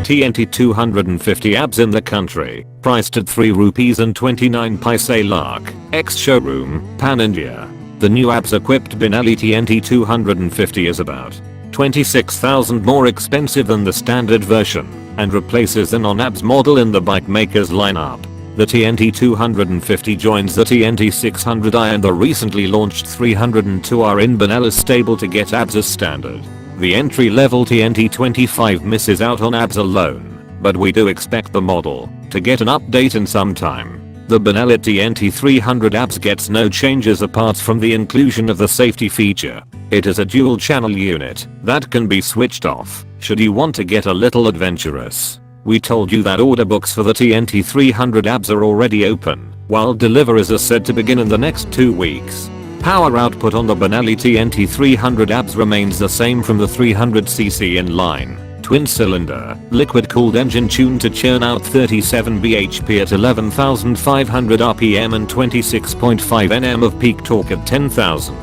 TNT 250 abs in the country, priced at 3 rupees and 29 paise lakh, ex-showroom, Pan India. The new abs-equipped Benelli TNT 250 is about 26,000 more expensive than the standard version, and replaces the non-abs model in the bike maker's lineup. The TNT 250 joins the TNT 600i and the recently launched 302R in Benelli's stable to get abs as standard. The entry-level TNT 25 misses out on abs alone, but we do expect the model to get an update in some time. The Benellit TNT 300 abs gets no changes apart from the inclusion of the safety feature. It is a dual-channel unit that can be switched off should you want to get a little adventurous. We told you that order books for the TNT 300 abs are already open, while deliveries are said to begin in the next 2 weeks. Power output on the Benelli TNT 300 abs remains the same from the 300cc inline, twin-cylinder, liquid-cooled engine tuned to churn out 37 bhp at 11,500 rpm and 26.5 Nm of peak torque at 10,000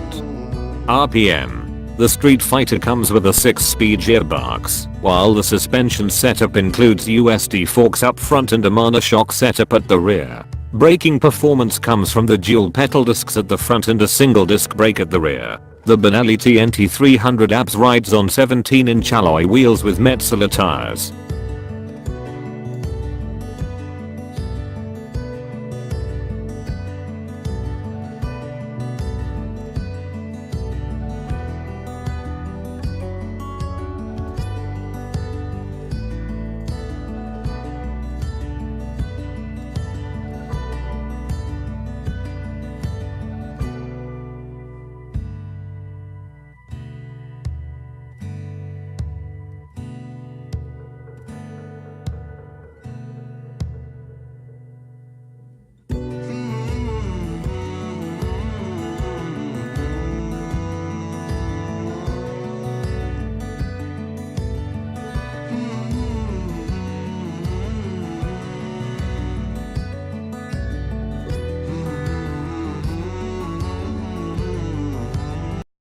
rpm. The Street Fighter comes with a 6-speed gearbox, while the suspension setup includes USD forks up front and a monoshock setup at the rear. Braking performance comes from the dual petal discs at the front and a single disc brake at the rear. The Benelli TNT 300 abs rides on 17-inch alloy wheels with Metzeler tyres.